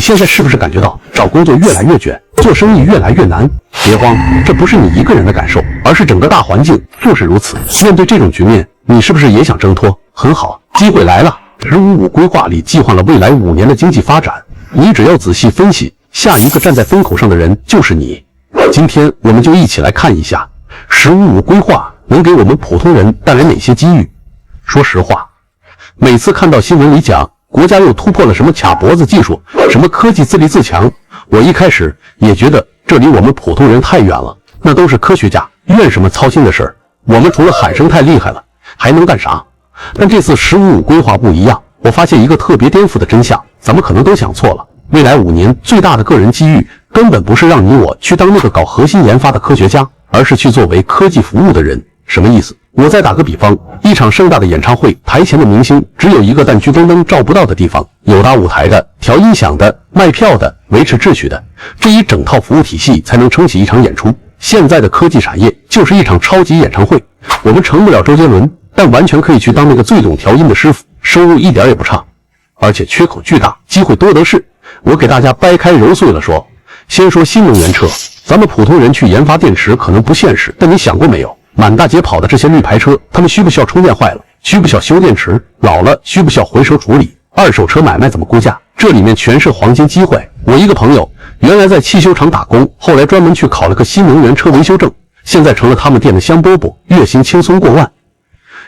现在是不是感觉到找工作越来越卷，做生意越来越难？别慌，这不是你一个人的感受，而是整个大环境就是如此。面对这种局面，你是不是也想挣脱？很好，机会来了。“15+5”规划里计划了未来5年的经济发展，你只要仔细分析，下一个站在风口上的人就是你。今天我们就一起来看一下“15+5”规划能给我们普通人带来哪些机遇。说实话，每次看到新闻里讲国家又突破了什么卡脖子技术，什么科技自立自强，我一开始也觉得这离我们普通人太远了，那都是科学家怨什么操心的事儿，我们除了喊声太厉害了还能干啥？但这次“15+5”规划不一样，我发现一个特别颠覆的真相，咱们可能都想错了。未来5年最大的个人机遇根本不是让你我去当那个搞核心研发的科学家，而是去作为科技服务的人。什么意思？我再打个比方，一场盛大的演唱会，台前的明星只有一个但聚光灯照不到的地方，有搭舞台的、调音响的、卖票的、维持秩序的，这一整套服务体系才能撑起一场演出。现在的科技产业就是一场超级演唱会，我们成不了周杰伦，但完全可以去当那个最懂调音的师傅，收入一点也不差，而且缺口巨大，机会多得是。我给大家掰开揉碎了说，先说新能源车，咱们普通人去研发电池可能不现实，但你想过没有，满大街跑的这些绿牌车，他们需不需要充电坏了？需不需要修电池？老了需不需要回收处理？二手车买卖怎么估价？这里面全是黄金机会。我一个朋友原来在汽修厂打工，后来专门去考了个新能源车维修证，现在成了他们店的香饽饽，月薪轻松过万。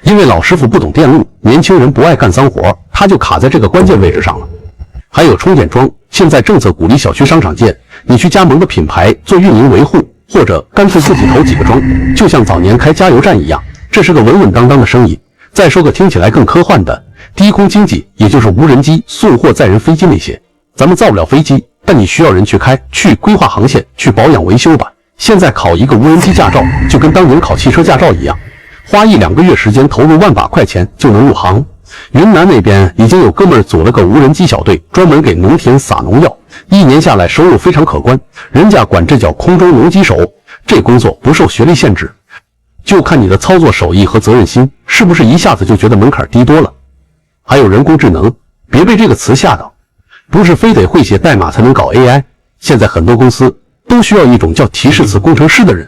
因为老师傅不懂电路，年轻人不爱干脏活，他就卡在这个关键位置上了。还有充电桩，现在政策鼓励小区商场建，你去加盟的品牌做运营维护，或者干脆自己投几个桩，就像早年开加油站一样，这是个稳稳当当的生意。再说个听起来更科幻的，低空经济，也就是无人机、送货载人飞机那些。咱们造不了飞机，但你需要人去开，去规划航线，去保养维修吧。现在考一个无人机驾照，就跟当年考汽车驾照一样，花1-2个月时间，投入万把块钱就能入行。云南那边已经有哥们儿组了个无人机小队，专门给农田撒农药，1年下来收入非常可观，人家管这叫空中农机手。这工作不受学历限制，就看你的操作手艺和责任心，是不是一下子就觉得门槛低多了？还有人工智能，别被这个词吓到，不是非得会写代码才能搞 AI， 现在很多公司都需要一种叫提示词工程师的人，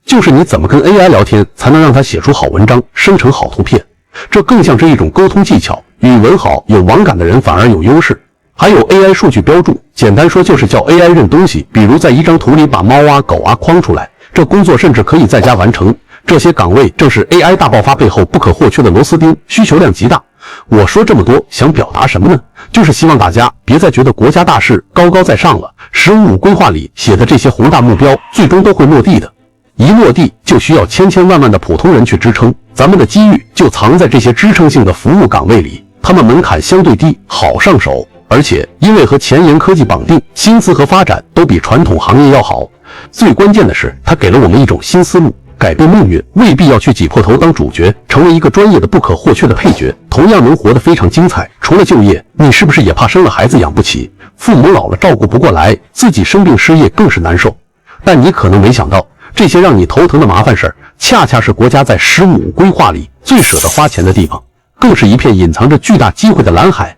就是你怎么跟 AI 聊天才能让它写出好文章，生成好图片，这更像是一种沟通技巧，语文好有网感的人反而有优势。还有 AI 数据标注，简单说就是叫 AI 认东西，比如在一张图里把猫啊狗啊框出来，这工作甚至可以在家完成。这些岗位正是 AI 大爆发背后不可或缺的螺丝钉，需求量极大。我说这么多想表达什么呢？就是希望大家别再觉得国家大事高高在上了，“15+5”规划里写的这些宏大目标最终都会落地的，一落地就需要千千万万的普通人去支撑，咱们的机遇就藏在这些支撑性的服务岗位里，他们门槛相对低，好上手，而且因为和前沿科技绑定，薪资和发展都比传统行业要好。最关键的是，它给了我们一种新思路，改变命运未必要去挤破头当主角，成为一个专业的不可或缺的配角，同样能活得非常精彩。除了就业，你是不是也怕生了孩子养不起，父母老了照顾不过来，自己生病失业更是难受？但你可能没想到，这些让你头疼的麻烦事儿，恰恰是国家在“15+5”规划里最舍得花钱的地方，更是一片隐藏着巨大机会的蓝海。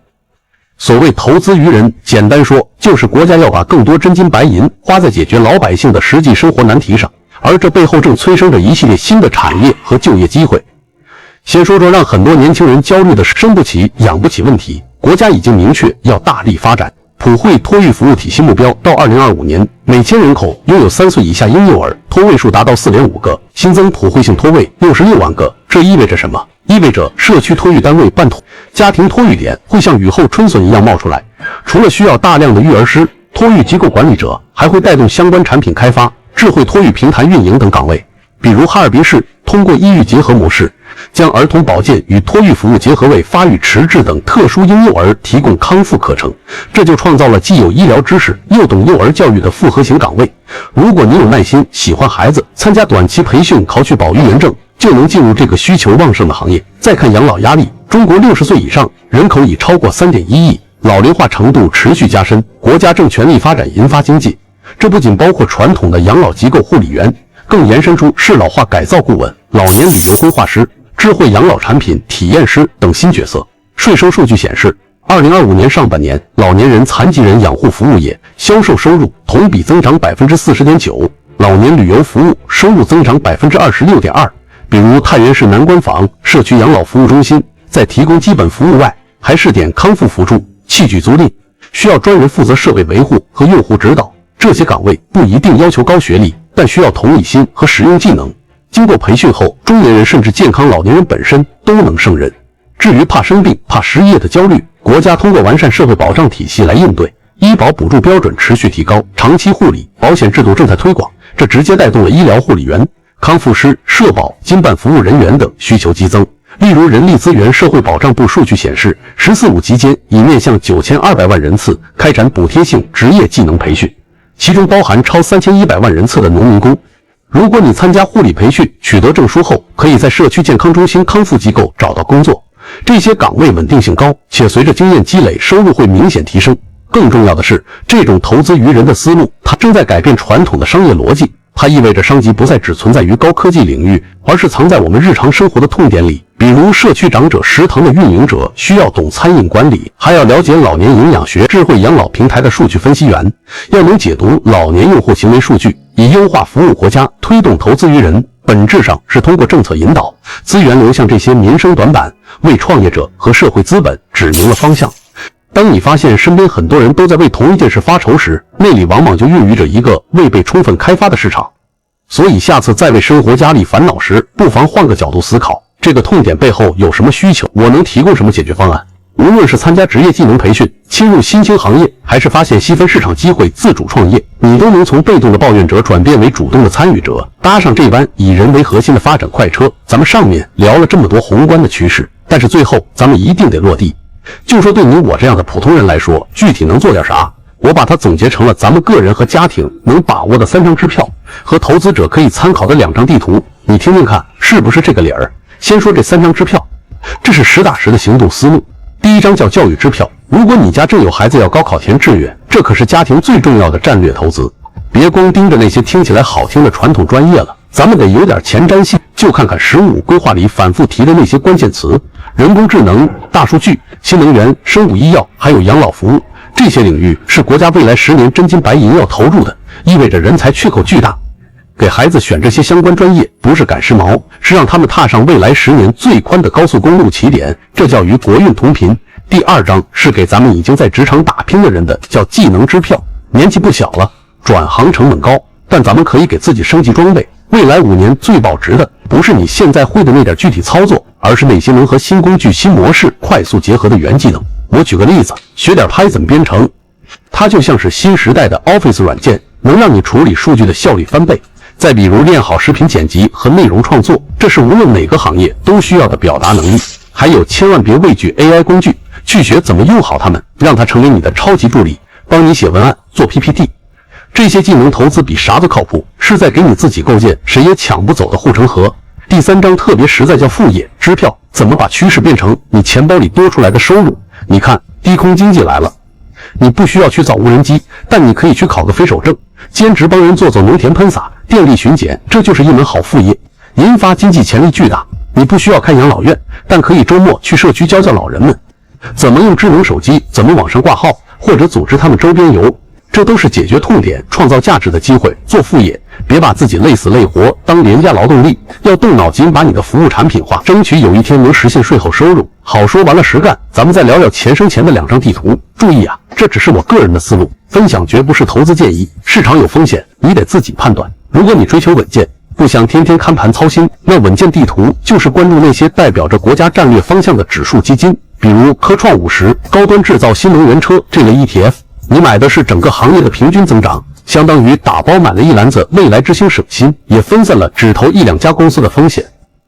所谓投资于人，简单说就是国家要把更多真金白银花在解决老百姓的实际生活难题上，而这背后正催生着一系列新的产业和就业机会。先说说让很多年轻人焦虑的生不起养不起问题，国家已经明确要大力发展普惠托育服务体系，目标到2025年每千人口拥有3岁以下婴幼儿，托位数达到4.5个，新增普惠性托位66万个。这意味着什么？意味着社区托育单位办家庭托育点会像雨后春笋一样冒出来，除了需要大量的育儿师、托育机构管理者，还会带动相关产品开发、智慧托育平台运营等岗位。比如哈尔滨市通过医育结合模式，将儿童保健与托育服务结合，为发育迟滞等特殊婴幼儿提供康复课程，这就创造了既有医疗知识又懂幼儿教育的复合型岗位。如果你有耐心，喜欢孩子，参加短期培训，考取保育员证，就能进入这个需求旺盛的行业。再看养老压力，中国60岁以上人口已超过3.1亿，老龄化程度持续加深，国家正全力发展银发经济。这不仅包括传统的养老机构护理员，更延伸出适老化改造顾问、老年旅游规划师、智慧养老产品体验师等新角色。税收数据显示2025年上半年，老年人残疾人养护服务业销售收入同比增长 40.9%， 老年旅游服务收入增长 26.2%。比如太原市南关坊社区养老服务中心，在提供基本服务外，还试点康复辅助、器具租赁，需要专人负责设备维护和用户指导。这些岗位不一定要求高学历，但需要同理心和实用技能。经过培训后，中年人甚至健康老年人本身都能胜任。至于怕生病、怕失业的焦虑，国家通过完善社会保障体系来应对，医保补助标准持续提高，长期护理保险制度正在推广，这直接带动了医疗护理员、康复师、社保、经办服务人员等需求激增。例如，人力资源社会保障部数据显示，“14·5”期间已面向9200万人次开展补贴性职业技能培训，其中包含超3100万人次的农民工。如果你参加护理培训，取得证书后，可以在社区健康中心康复机构找到工作。这些岗位稳定性高，且随着经验积累，收入会明显提升。更重要的是，这种投资于人的思路，它正在改变传统的商业逻辑。它意味着商机不再只存在于高科技领域，而是藏在我们日常生活的痛点里。比如社区长者食堂的运营者需要懂餐饮管理，还要了解老年营养学；智慧养老平台的数据分析员要能解读老年用户行为数据，以优化服务国家推动投资于人。本质上是通过政策引导，资源流向这些民生短板，为创业者和社会资本指明了方向。当你发现身边很多人都在为同一件事发愁时，那里往往就孕育着一个未被充分开发的市场。所以下次再为生活压力烦恼时，不妨换个角度思考，这个痛点背后有什么需求，我能提供什么解决方案。无论是参加职业技能培训、侵入新兴行业，还是发现细分市场机会自主创业，你都能从被动的抱怨者转变为主动的参与者，搭上这班以人为核心的发展快车。咱们上面聊了这么多宏观的趋势，但是最后咱们一定得落地。就说对你我这样的普通人来说，具体能做点啥？我把它总结成了咱们个人和家庭能把握的3张支票，和投资者可以参考的2张地图。你听听看，是不是这个理儿？先说这3张支票，这是实打实的行动思路。第一张叫教育支票，如果你家正有孩子要高考填志愿，这可是家庭最重要的战略投资。别光盯着那些听起来好听的传统专业了，咱们得有点前瞻性，就看看15规划里反复提的那些关键词：人工智能、大数据、新能源、生物医药，还有养老服务。这些领域是国家未来10年真金白银要投入的，意味着人才缺口巨大。给孩子选这些相关专业，不是赶时髦，是让他们踏上未来10年最宽的高速公路起点，这叫与国运同频。第2章是给咱们已经在职场打拼的人的，叫技能支票。年纪不小了，转行成本高，但咱们可以给自己升级装备。未来5年最保值的，不是你现在会的那点具体操作，而是那些能和新工具、新模式快速结合的原技能。我举个例子，学点 Python 编程，它就像是新时代的 Office 软件，能让你处理数据的效率翻倍。再比如练好视频剪辑和内容创作，这是无论哪个行业都需要的表达能力。还有千万别畏惧 AI 工具，去学怎么用好它们，让它成为你的超级助理，帮你写文案、做 PPT。这些技能投资比啥都靠谱，是在给你自己构建谁也抢不走的护城河。第3章特别实在，叫副业支票，怎么把趋势变成你钱包里多出来的收入？你看，低空经济来了，你不需要去造无人机，但你可以去考个飞手证，兼职帮人做做农田喷洒、电力巡检，这就是一门好副业，引发经济潜力巨大。你不需要开养老院，但可以周末去社区教教老人们怎么用智能手机，怎么网上挂号，或者组织他们周边游，这都是解决痛点、创造价值的机会。做副业，别把自己累死累活当廉价劳动力，要动脑筋把你的服务产品化，争取有一天能实现税后收入。好说完了实干，咱们再聊聊钱生钱的2张地图。注意啊，这只是我个人的思路，分享绝不是投资建议，市场有风险，你得自己判断。如果你追求稳健，不想天天看盘操心，那稳健地图就是关注那些代表着国家战略方向的指数基金，比如科创50、高端制造、新能源车这类 ETF。你买的是整个行业的平均增长，相当于打包买了一篮子未来之星省心，也分散了只投1、2家公司的风险。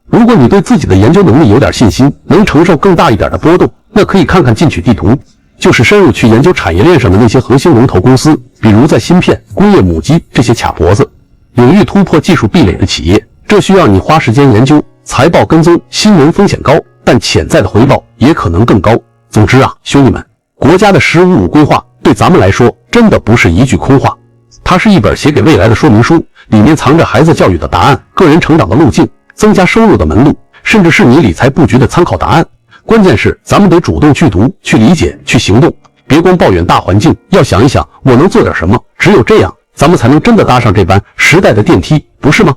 如果你对自己的研究能力有点信心，能承受更大一点的波动，那可以看看进取地图，就是深入去研究产业链上的那些核心龙头公司，比如在芯片、工业母机这些卡脖子、领域突破技术壁垒的企业。这需要你花时间研究，财报跟踪，新闻风险高，但潜在的回报也可能更高。总之啊，兄弟们，国家的15规划对咱们来说真的不是一句空话，它是一本写给未来的说明书，里面藏着孩子教育的答案、个人成长的路径、增加收入的门路，甚至是你理财布局的参考答案。关键是咱们得主动去读、去理解、去行动，别光抱怨大环境，要想一想我能做点什么。只有这样，咱们才能真的搭上这班时代的电梯，不是吗？